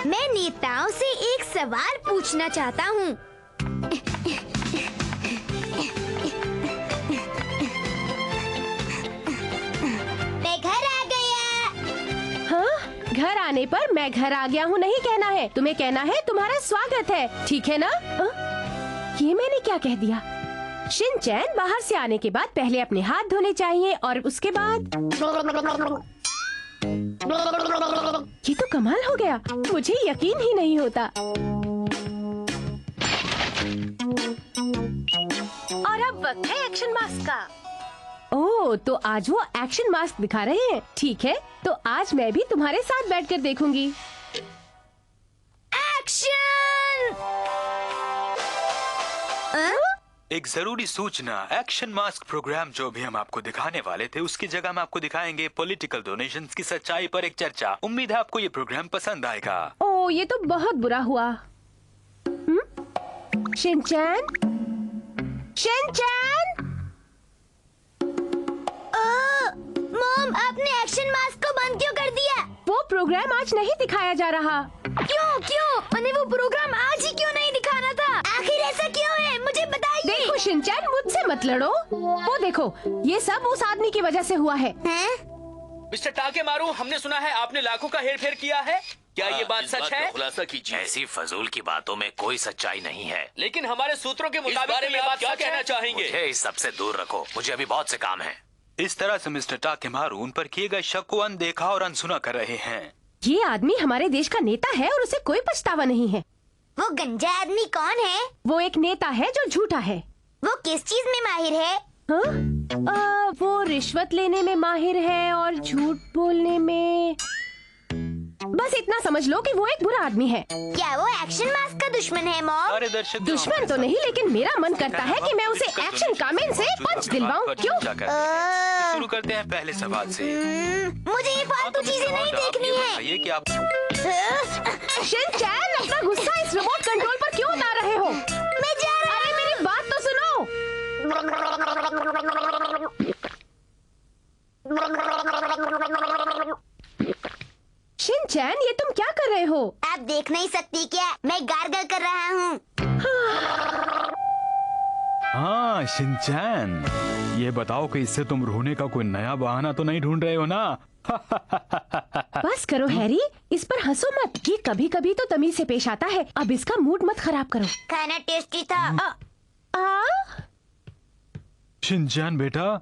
मैं नेताओं से एक सवाल पूछना चाहता हूँ। मैं घर आ गया। हाँ, घर आने पर मैं घर आ गया हूँ नहीं कहना है, तुम्हें कहना है तुम्हारा स्वागत है, ठीक है ना? ये मैंने क्या कह दिया? शिनचैन, बाहर से आने के बाद पहले अपने हाथ धोने चाहिए और उसके बाद ये तो कमाल हो गया, मुझे यकीन ही नहीं होता। और अब वक्त है एक्शन मास्क का। ओह, तो आज वो एक्शन मास्क दिखा रहे हैं। ठीक है, तो आज मैं भी तुम्हारे साथ बैठकर देखूंगी। एक्शन! एक जरूरी सूचना, एक्शन मास्क प्रोग्राम जो भी हम आपको दिखाने वाले थे उसकी जगह हम आपको दिखाएंगे पॉलिटिकल डोनेशंस की सच्चाई पर एक चर्चा। उम्मीद है आपको ये प्रोग्राम पसंद आएगा। ओह, ये तो बहुत बुरा हुआ। Shinchan, Shinchan! मॉम, आपने एक्शन मास्क को बंद क्यों कर दिया? वो प्रोग्राम आज नहीं दिखाया जा रहा। क्यों क्यों? उन्हें वो प्रोग्राम आज ही क्यों नहीं दिखाना था? आखिर ऐसा क्यों है? मुझे बताइए। देखो शिनचैन, मुझसे मत लड़ो। वो देखो, ये सब उस आदमी की वजह से हुआ है। मिस्टर टाकेमारू, हमने सुना है आपने लाखों का हेरफेर किया है। क्या ये बात सच है? खुलासा कीजिए। ऐसी फजूल की बातों में कोई सच्चाई नहीं है। लेकिन हमारे सूत्रों के मुताबिक ये बात क्या कहना चाहेंगे? मुझे इस सब से दूर रखो, मुझे अभी बहुत से काम है। इस तरह से मिस्टर टाकेमारू उन पर किए गए शक को अनदेखा और अनसुना कर रहे हैं। ये आदमी हमारे देश का नेता है और उसे कोई पछतावा नहीं है। वो गंजा आदमी कौन है? वो एक नेता है जो झूठा है। वो किस चीज में माहिर है? हाँ? वो रिश्वत लेने में माहिर है और झूठ बोलने में। बस इतना समझ लो कि वो एक बुरा आदमी है। क्या वो एक्शन मास्क का दुश्मन है मॉम? सारे दर्शक दुश्मन तो नहीं, लेकिन मेरा मन करता है कि मैं उसे एक्शन कामेन से पंच दिलवाऊं। क्यों? शुरू करते हैं पहले सवाल से। मुझे ये फालतू चीजें नहीं देखनी है। ये कि आप शिनचैन, अपना गुस्सा इस रिमोट कंट्रोल पर क्यों उतार रहे हो? मैं जा रहा हूँ। अरे मेरी बात तो सुनो। शिनचैन, ये तुम क्या कर रहे हो? आप देख नहीं सकती क्या? मैं गार्गल कर रहा हूँ। हाँ शिनचैन, ये बताओ कि इससे तुम रोने का कोई नया बहाना तो नहीं ढूंढ रहे हो ना? बस करो हैरी, इस पर हंसो मत। ये कभी कभी तो तमीज से पेश आता है। अब इसका मूड मत खराब करो। खाना टेस्टी था। शिनचैन बेटा।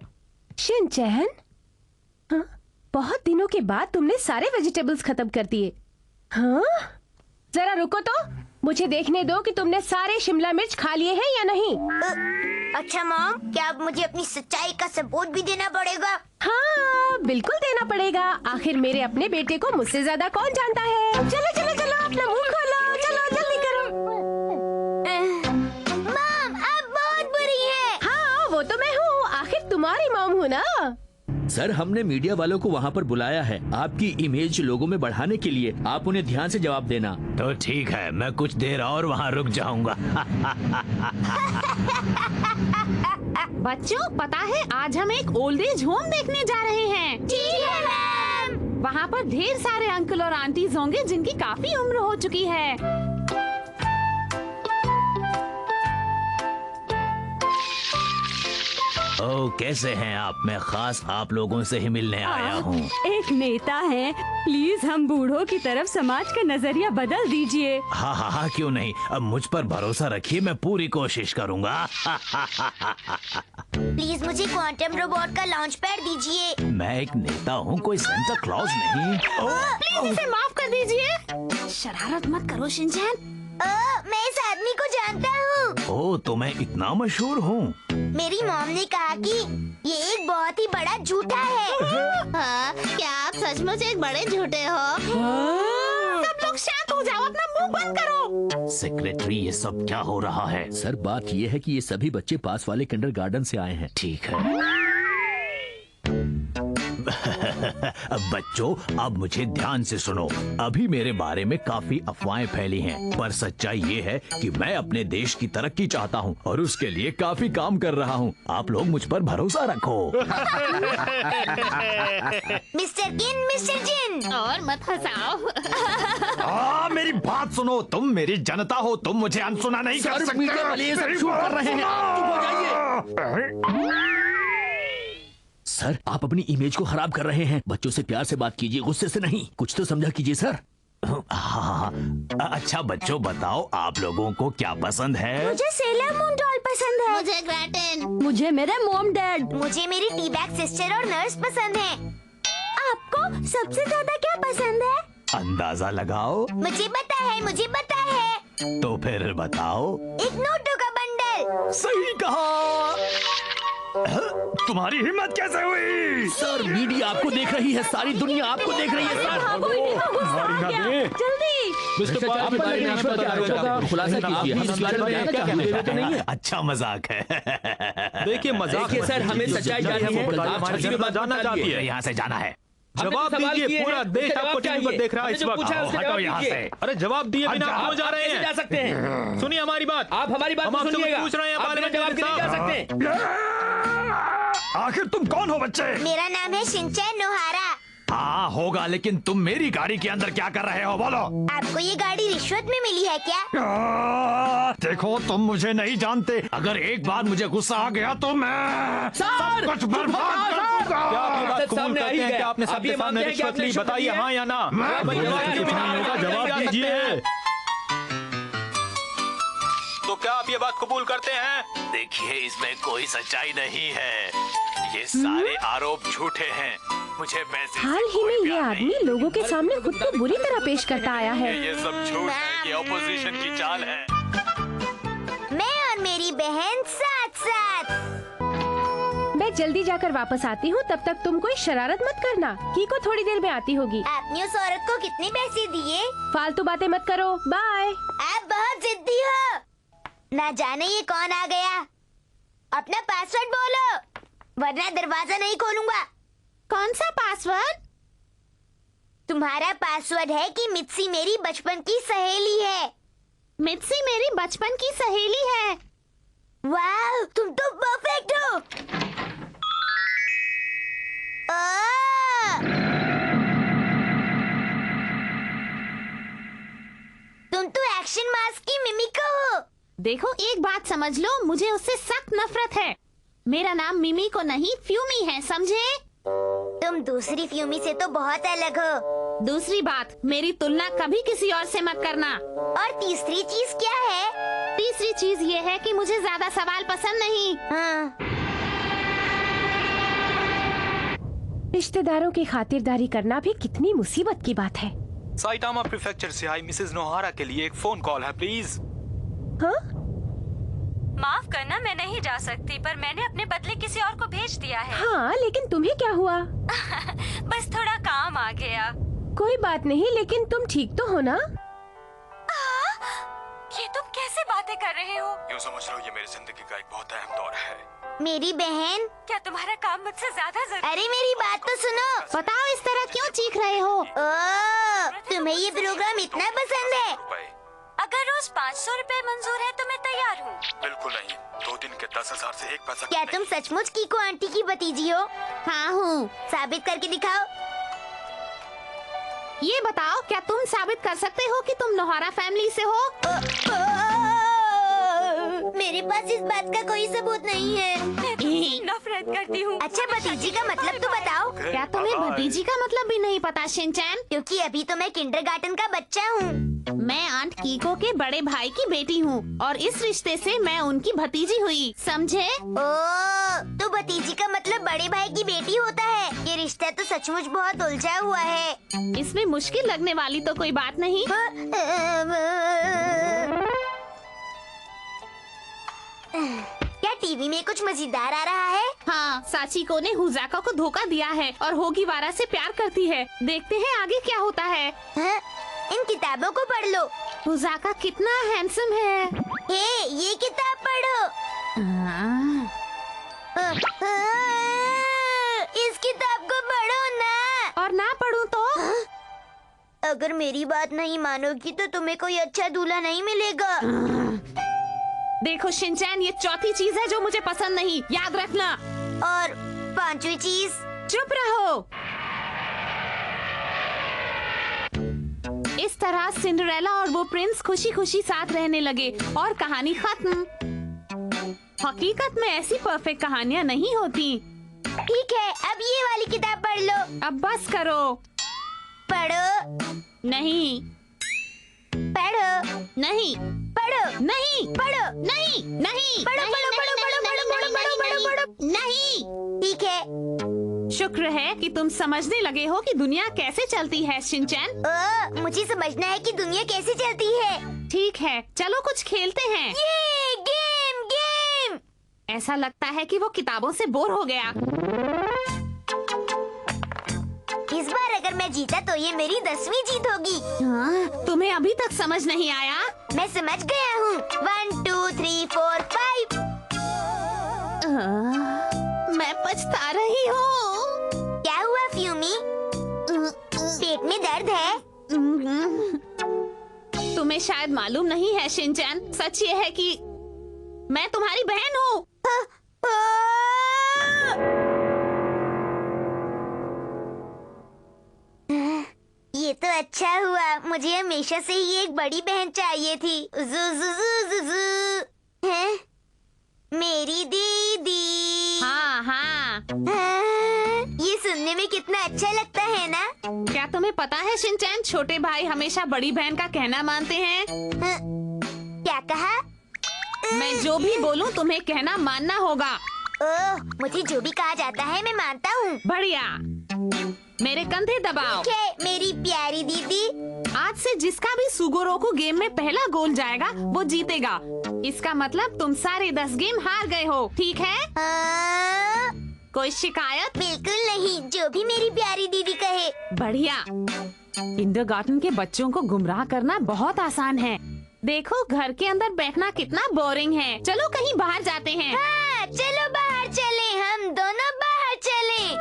शिनचैन, हाँ? बहुत दिनों के बाद तुमने सारे वेजिटेबल्स खत्म कर दिए। हाँ? जरा रुको तो, मुझे देखने दो कि तुमने सारे शिमला मिर्च खा लिए हैं या नहीं। अच्छा मॉम, क्या अब मुझे अपनी सच्चाई का सबूत भी देना पड़ेगा? हाँ, बिल्कुल देना पड़ेगा। आखिर मेरे अपने बेटे को मुझसे ज्यादा कौन जानता है। चलो चलो चलो, अपना मुंह खोलो, चलो जल्दी करो। मॉम, आप बहुत बुरी हैं। हाँ, वो तो मैं हूँ, आखिर तुम्हारी मॉम हूँ ना। सर, हमने मीडिया वालों को वहाँ पर बुलाया है आपकी इमेज लोगों में बढ़ाने के लिए। आप उन्हें ध्यान से जवाब देना। तो ठीक है, मैं कुछ देर और वहाँ रुक जाऊंगा। बच्चों, पता है आज हम एक ओल्ड एज होम देखने जा रहे हैं। ठीक है मैम। वहाँ पर ढेर सारे अंकल और आंटीज होंगे जिनकी काफी उम्र हो चुकी है। ओह, कैसे हैं आप? मैं खास आप लोगों से ही मिलने आया हूँ। एक नेता है, प्लीज हम बूढ़ों की तरफ समाज का नजरिया बदल दीजिए। हाँ हाँ हाँ, क्यों नहीं। अब मुझ पर भरोसा रखिए, मैं पूरी कोशिश करूँगा। प्लीज मुझे क्वांटम रोबोट का लॉन्च पैड दीजिए। मैं एक नेता हूँ, कोई सेंटा क्लॉज नहीं। प्लीज इसे माफ कर दीजिए। शरारत मत करो शिनचैन। मैं इस आदमी को जानता हूँ। ओह, तो मैं इतना मशहूर हूँ। मेरी मॉम ने कहा कि ये एक बहुत ही बड़ा झूठा है। हाँ, क्या आप सचमुच एक बड़े झूठे हो? सब लोग शांत हो जाओ, अपना मुंह बंद करो। सेक्रेटरी, ये सब क्या हो रहा है? सर, बात ये है कि ये सभी बच्चे पास वाले किंडरगार्टन से आए हैं। ठीक है। बच्चों, अब मुझे ध्यान से सुनो। अभी मेरे बारे में काफी अफवाहें फैली हैं, पर सच्चाई ये है कि मैं अपने देश की तरक्की चाहता हूँ और उसके लिए काफी काम कर रहा हूँ। आप लोग मुझ पर भरोसा रखो। मिस्टर किन, मिस्टर जिन। और मत हंसाओ। मेरी बात सुनो, तुम मेरी जनता हो, तुम मुझे अनसुना नहीं कर सकते। मीडिया वाले ये सब शूट कर रहे हैं, आप चुप हो जाइए। सर, आप अपनी इमेज को खराब कर रहे हैं। बच्चों से प्यार से बात कीजिए, गुस्से से नहीं। कुछ तो समझा कीजिए सर। हाँ, अच्छा बच्चों, बताओ आप लोगों को क्या पसंद है? मुझे सेलर मून डॉल पसंद है। मुझे ग्रैटन। मुझे मेरे मॉम डैड। मुझे मेरी टी बैग सिस्टर और नर्स पसंद है। आपको सबसे ज्यादा क्या पसंद है? अंदाजा लगाओ। मुझे पता है, मुझे पता है। तो फिर बताओ। एक नोटों का बंडल। सही कहा। तुम्हारी हिम्मत कैसे हुई? सर, मीडिया आपको देख रही है, सारी दुनिया आपको देख रही है सर। जल्दी। मिस्टर चाचा, आपके बारे में रिश्वत के आरोप का खुलासा कीजिए। हम इस बारे में क्या कहना चाहते हैं? अच्छा मजाक है। देखिए मजाक देखिए सर, हमें सच्चाई जाननी है। आप छठी में बात जानना चाहती है। यहाँ से जाना है। जवाब दीजिए, पूरा देश आपको टीवी पर देख रहा है इस वक्त। हटो यहाँ से। अरे जवाब दिए बिना आप क्यों जा रहे जा हैं? सकते हैं। सुनिए हमारी बात। आप हमारी बात हम आपसे सुनिएगा। पूछ रहे हैं आप बिना जवाब के नहीं जा सकते। आखिर तुम कौन हो बच्चे? मेरा नाम है शिनचैन नोहारा। हाँ होगा, लेकिन तुम मेरी गाड़ी के अंदर क्या कर रहे हो, बोलो। आपको ये गाड़ी रिश्वत में मिली है क्या? देखो, तुम मुझे नहीं जानते। अगर एक बार मुझे गुस्सा आ गया तो मैं सब कुछ बर्बाद कर दूंगा। क्या आप ये बात कबूल सामने करते आ ही हैं कि गया। आपने आप सबके ये सामने मानते हैं कि रिश्वत आपने ली? रिश्वत बताइए ली है? हाँ या ना। मैं जवाब दीजिए। तो क्या आप ये बात कबूल करते हैं? देखिए, इसमें कोई सच्चाई नहीं है। ये सारे आरोप झूठे हैं। मुझे पैसे से हाल ही कोई में ये प्यार आदमी नहीं। लोगों के सामने खुद को बुरी तरह पेश करता आया है। ये सब झूठ है, ये ऑपोजिशन की चाल है। मैं और मेरी बहन साथ साथ। मैं जल्दी जाकर वापस आती हूँ, तब तक तुम कोई शरारत मत करना। कीको थोड़ी देर में आती होगी। आपने उस औरत को कितने पैसे दिए? फालतू बातें मत करो, बाय। आप बहुत जिद्दी हो। ना जाने ये कौन आ गया। अपना पासवर्ड बोलो, वरना दरवाजा नहीं खोलूंगा। कौन सा पासवर्ड? तुम्हारा पासवर्ड है कि मित्सी मेरी बचपन की सहेली है। मित्सी मेरी बचपन की सहेली है। वाह, तुम तो परफेक्ट हो। तुम तो एक्शन मास्क की मिमिको हो। देखो, एक बात समझ लो, मुझे उससे सख्त नफरत है। मेरा नाम मिमी को नहीं, फ्यूमी है, समझे? तुम दूसरी फ्यूमी से तो बहुत अलग हो। दूसरी बात, मेरी तुलना कभी किसी और से मत करना। और तीसरी चीज क्या है? तीसरी चीज ये है कि मुझे ज्यादा सवाल पसंद नहीं। हाँ। रिश्तेदारों की खातिरदारी करना भी कितनी मुसीबत की बात है। साइटामा प्रीफेक्चर से आई मिसेस नोहारा के लिए एक फोन कॉल है, प्लीज। हाँ? माफ करना, मैं नहीं जा सकती, पर मैंने अपने बदले किसी और को भेज दिया है। हाँ, लेकिन तुम्हें क्या हुआ? बस थोड़ा काम आ गया। कोई बात नहीं, लेकिन तुम ठीक तो हो ना? ये तुम कैसे बातें कर रहे हो? यूँ समझ लो ये मेरी जिंदगी का एक बहुत अहम दौर है। मेरी बहन। क्या तुम्हारा काम मुझसे ज्यादा जरूरी? अरे मेरी बात तो सुनो। बताओ, इस तरह क्यों चीख रहे हो? तुम्हें ये प्रोग्राम इतना पसंद है? अगर रोज 500 रुपए मंजूर है तो मैं तैयार हूँ। बिल्कुल नहीं, 2 दिन के 10,000 से 1 पैसा क्या तुम सचमुच कीको आंटी की भतीजी हो? हाँ हूँ। साबित करके दिखाओ। ये बताओ, क्या तुम साबित कर सकते हो कि तुम नोहारा फैमिली से हो? मेरे पास इस बात का कोई सबूत नहीं है। नफरत करती हूँ। अच्छा, भतीजी का मतलब तो बताओ। क्या तुम्हें भतीजी का मतलब भी नहीं पता, शिनचैन? क्योंकि अभी तो मैं किंडरगार्टन का बच्चा हूँ। मैं आंट कीको के बड़े भाई की बेटी हूँ और इस रिश्ते से मैं उनकी भतीजी हुई, समझे? तो भतीजी का मतलब बड़े भाई की बेटी होता है। ये रिश्ता तो सचमुच बहुत उलझा हुआ है। इसमें मुश्किल लगने वाली तो कोई बात नहीं। क्या टीवी में कुछ मजेदार आ रहा है? हाँ, साचिको ने हुजाका को धोखा दिया है और होगीवारा से प्यार करती है। देखते हैं आगे क्या होता है। हाँ? इन किताबों को पढ़ लो। हुजाका कितना हैंडसम है। हे, ये किताब पढ़ो। इस किताब को पढ़ो ना। अगर मेरी बात नहीं मानोगी तो तुम्हें कोई अच्छा दूल्हा नहीं मिलेगा। देखो शिनचैन, ये चौथी चीज है जो मुझे पसंद नहीं, याद रखना। और पांचवी चीज? चुप रहो। इस तरह सिंड्रेला और वो प्रिंस खुशी खुशी साथ रहने लगे और कहानी खत्म। हकीकत में ऐसी परफेक्ट कहानियाँ नहीं होती। ठीक है, अब ये वाली किताब पढ़ लो। अब बस करो। पढ़ो। नहीं। पढ़ो। नहीं। पढ़ो। नहीं। पढ़ो। नहीं। नहीं। पढ़ो, पढ़ो, पढ़ो, पढ़ो, पढ़ो, पढ़ो, पढ़ो, पढ़ो। नहीं। ठीक है। शुक्र है कि तुम समझने लगे हो कि दुनिया कैसे चलती है शिनचैन। मुझे समझना है कि दुनिया कैसे चलती है। ठीक है, चलो कुछ खेलते हैं। ये गेम। ऐसा लगता है कि वो किताबों से बोर हो गया। इस बार अगर मैं जीता तो ये मेरी 10वीं जीत होगी। तुम्हें अभी तक समझ नहीं आया? मैं समझ गया हूँ। 1 2 3 4 5। मैं पछता रही हूँ। क्या हुआ फ्यूमी? पेट में दर्द है? तुम्हें शायद मालूम नहीं है शिनचैन, सच ये है कि मैं तुम्हारी बहन हूँ। ये तो अच्छा हुआ, मुझे हमेशा से ही एक बड़ी बहन चाहिए थी। हैं? मेरी दीदी। हाँ हाँ। ये सुनने में कितना अच्छा लगता है ना? क्या तुम्हें पता है शिनचैन, छोटे भाई हमेशा बड़ी बहन का कहना मानते हैं। क्या कहा? मैं जो भी बोलूं तुम्हें कहना मानना होगा। ओह, मुझे जो भी कहा जाता है मैं मानता हूँ। बढ़िया, मेरे कंधे दबाओ। मेरी प्यारी दीदी। आज से जिसका भी सुगोरोकू गेम में पहला गोल जाएगा वो जीतेगा। इसका मतलब तुम सारे 10 गेम हार गए हो, ठीक है? कोई शिकायत? बिल्कुल नहीं, जो भी मेरी प्यारी दीदी कहे। बढ़िया। किंडरगार्टन के बच्चों को गुमराह करना बहुत आसान है। देखो घर के अंदर बैठना कितना बोरिंग है। चलो कहीं बाहर जाते हैं। हाँ, चलो बाहर चलें, हम दोनों बाहर चलें।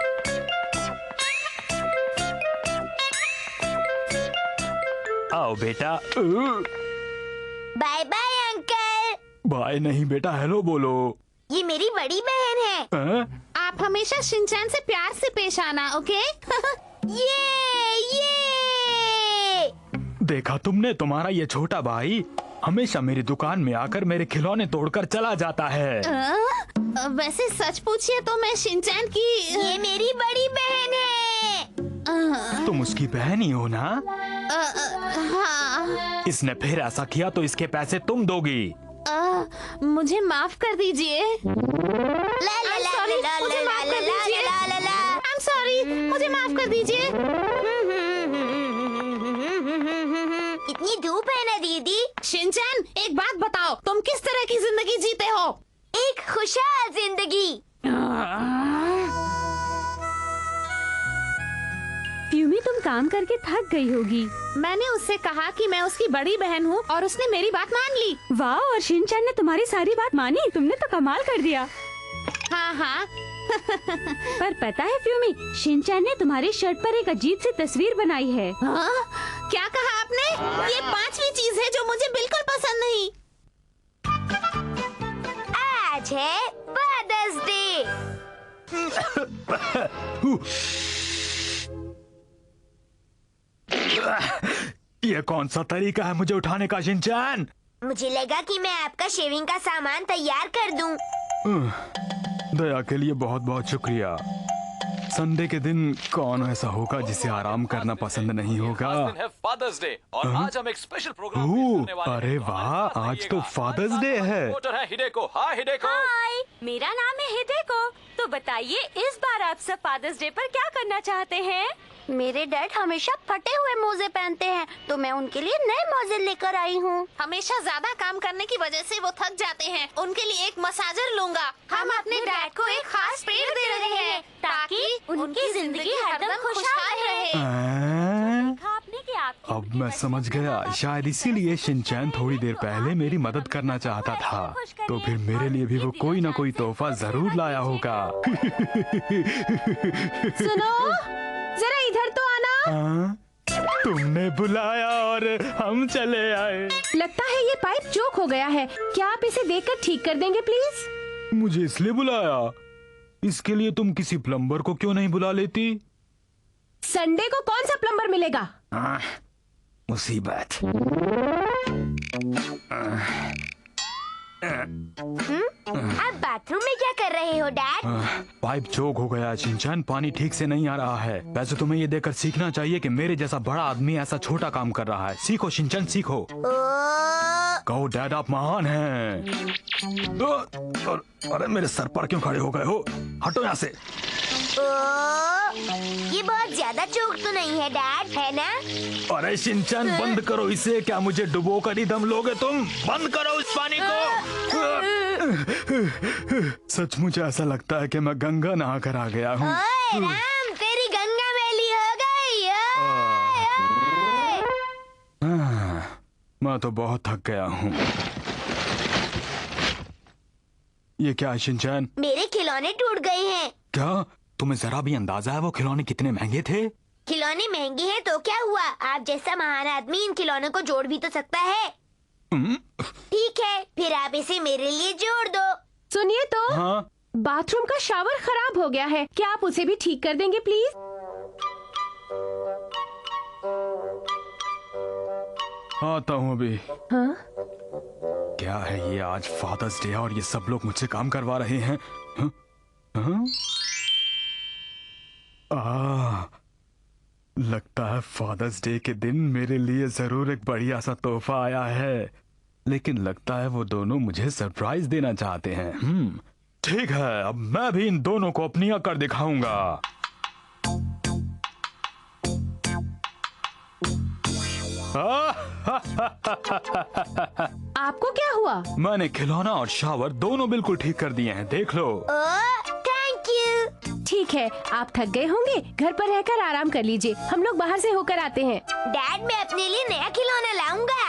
आओ बेटा। Bye bye uncle. बाय नहीं बेटा, हेलो बोलो। ये मेरी बड़ी बहन है। आप हमेशा शिनचैन से प्यार से पेश आना, ओके? ये देखा तुमने, तुम्हारा ये छोटा भाई हमेशा मेरी दुकान में आकर मेरे खिलौने तोड़कर चला जाता है। वैसे सच पूछिए तो मैं शिनचैन की। ये मेरी बड़ी बहन है। तुम उसकी बहन ही हो ना? हाँ। इसने फिर ऐसा किया तो इसके पैसे तुम दोगी। मुझे माफ कर दीजिए। I'm sorry, मुझे माफ कर दीजिए। इतनी धूप है ना दीदी। शिनचैन, एक बात बताओ, तुम किस तरह की जिंदगी जीते हो? एक खुशहाल जिंदगी। फ्यूमी, तुम काम करके थक गई होगी। मैंने उससे कहा कि मैं उसकी बड़ी बहन हूँ और उसने मेरी बात मान ली। वाह, और शिनचैन ने तुम्हारी सारी बात मानी। तुमने तो कमाल कर दिया। हाँ हाँ। पर पता है फ्यूमी, शिनचैन ने तुम्हारी शर्ट पर एक अजीब सी तस्वीर बनाई है। हाँ? क्या कहा आपने? ये 5वीं चीज है जो मुझे बिल्कुल पसंद नहीं। आज है फादर्स डे। ये कौन सा तरीका है मुझे उठाने का शिनचैन? मुझे लगा कि मैं आपका शेविंग का सामान तैयार कर दूं। दया के लिए बहुत बहुत शुक्रिया। संडे के दिन कौन ऐसा होगा जिसे आराम करना पसंद नहीं होगा? फादर्स डे और आज हम एक स्पेशल प्रोग्राम करने वाले हैं। अरे वाह, आज तो फादर्स डे है। रिपोर्टर है हिडेको। हाय हिडेको। हाय, मेरा नाम है हिडेको। तो बताइए, इस बार आप सब फादर्स डे पर क्या करना चाहते हैं? मेरे डैड हमेशा फटे हुए मोजे पहनते हैं, तो मैं उनके लिए नए मोजे लेकर आई हूँ। हमेशा ज्यादा काम करने की वजह से वो थक जाते हैं। उनके लिए एक मसाजर लूंगा। हम अपने डैड को एक खास पेड़ दे रहे हैं ताकि उनकी जिंदगी हरदम खुशहाल रहे। अब मैं समझ गया, शायद इसीलिए शिनचैन थोड़ी देर पहले मेरी मदद करना चाहता था। तो फिर मेरे लिए भी वो कोई ना कोई तोहफा जरूर लाया होगा। सुनो, जरा इधर तो आना। तुमने बुलाया और हम चले आए। लगता है ये पाइप चोक हो गया है। क्या आप इसे देखकर ठीक कर देंगे प्लीज? मुझे इसलिए बुलाया? इसके लिए तुम किसी प्लम्बर को क्यों नहीं बुला लेती? संडे को कौन सा प्लम्बर मिलेगा? मुसीबत। आप बाथरूम में क्या कर रहे हो डैड? पाइप चोक हो गया शिनचैन, पानी ठीक से नहीं आ रहा है। वैसे तुम्हें ये देखकर सीखना चाहिए कि मेरे जैसा बड़ा आदमी ऐसा छोटा काम कर रहा है। सीखो शिनचैन, सीखो। कहो डैड, आप महान हैं। अरे मेरे सर पर क्यों खड़े हो गए हो? हटो यहाँ से। ये बहुत ज्यादा चोक तो नहीं है डैड, है ना? अरे शिनचैन बंद करो इसे। क्या मुझे डुबो कर ही दम लोगे तुम? बंद करो इस पानी को। सचमुच ऐसा लगता है कि मैं गंगा नहा कर आ गया हूँ। ओए राम, तेरी गंगा मैली हो गई। मैं तो बहुत थक गया हूँ। ये क्या है शिनचैन? मेरे खिलौने टूट गए हैं। क्या तुम्हें जरा भी अंदाजा है वो खिलौने कितने महंगे थे? खिलौने महंगे हैं तो क्या हुआ? आप जैसा महान आदमी इन खिलौनों को जोड़ भी तो सकता है। ठीक है, फिर आप इसे मेरे लिए जोड़ दो। सुनिए तो। हाँ? बाथरूम का शावर खराब हो गया है। क्या आप उसे भी ठीक कर देंगे प्लीज? आता हूँ अभी। हाँ? क्या है ये, आज फादर्स डे और ये सब लोग मुझसे काम करवा रहे हैं। हाँ? हाँ? लगता है फादर्स डे के दिन मेरे लिए जरूर एक बढ़िया सा तोहफा आया है, लेकिन लगता है वो दोनों मुझे सरप्राइज देना चाहते हैं। ठीक है, अब मैं भी इन दोनों को अपनी अकड़ दिखाऊंगा। आपको क्या हुआ? मैंने खिलौना और शावर दोनों बिल्कुल ठीक कर दिए हैं, देख लो। Thank you. ठीक है, आप थक गए होंगे, घर पर रहकर आराम कर लीजिए। हम लोग बाहर से होकर आते हैं। डैड, मैं अपने लिए नया खिलौना लाऊंगा।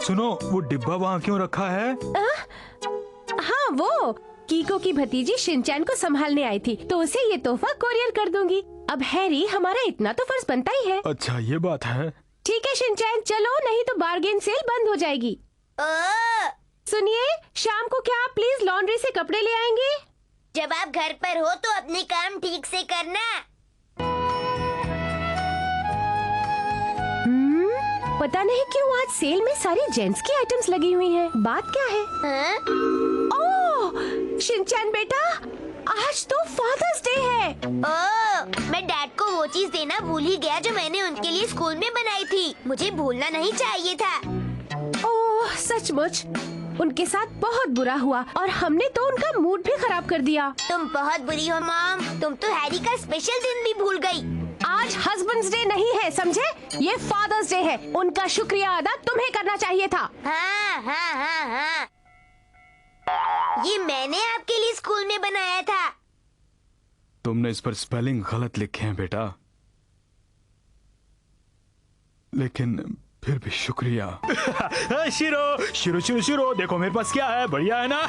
सुनो, वो डिब्बा वहाँ क्यों रखा है? हाँ, वो कीको की भतीजी शिनचैन को संभालने आई थी, तो उसे ये तोहफा कोरियर कर दूंगी। अब हैरी, हमारा इतना तो फर्ज बनता ही है। अच्छा, ये बात है। ठीक है शिनचैन, चलो, नहीं तो बार्गेन सेल बंद हो जाएगी। सुनिए, शाम को क्या आप प्लीज लॉन्ड्री से कपड़े ले आएंगे? जब आप घर पर हो तो अपने काम ठीक से करना। पता नहीं क्यों आज सेल में सारी जेंट्स की आइटम्स लगी हुई हैं। बात क्या है? ओह, शिनचैन बेटा, आज तो फादर्स डे है। मैं डैड को वो चीज देना भूल ही गया जो मैंने उनके लिए स्कूल में बनाई थी। मुझे भूलना नहीं चाहिए था। ओह, सचमुच उनके साथ बहुत बुरा हुआ और हमने तो उनका मूड भी खराब कर दिया। तुम बहुत बुरी हो मॉम, तुम तो हैरी का स्पेशल दिन भी भूल गई। आज हस्बैंड्स डे नहीं है, समझे? ये फादर्स डे है। उनका शुक्रिया अदा तुम्हें करना चाहिए था। हाँ हाँ हाँ हाँ, ये मैंने आपके लिए स्कूल में बनाया था। तुमने इस पर स्पेलिंग गलत लिखे हैं बेटा, लेकिन फिर भी शुक्रिया। शिरो शिरो शिरो शिरो, देखो मेरे पास क्या है, बढ़िया है ना?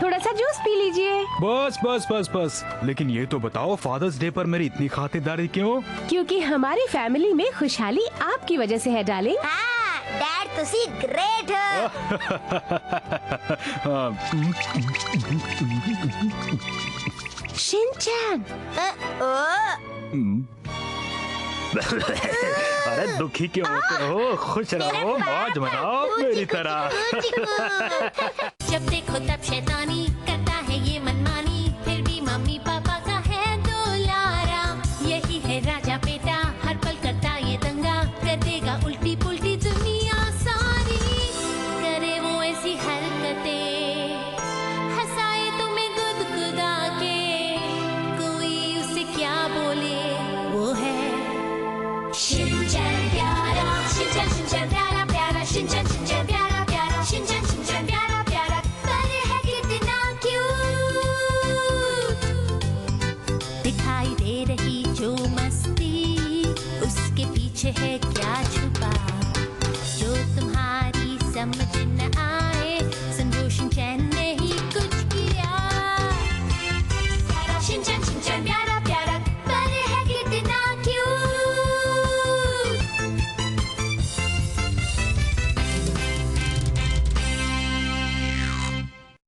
थोड़ा सा जूस पी लीजिए। बस बस बस बस। लेकिन ये तो बताओ, फादर्स डे पर मेरी इतनी खातिरदारी क्यों? क्योंकि हमारी फैमिली में खुशहाली आपकी वजह से है डार्लिंग। हाँ, डैड तुसी ग्रेट हो। शिनचैन। अरे दुखी क्यों होते हो? खुश रहो, मौज मनाओ मेरी तरह। जब देखो तब शैतानी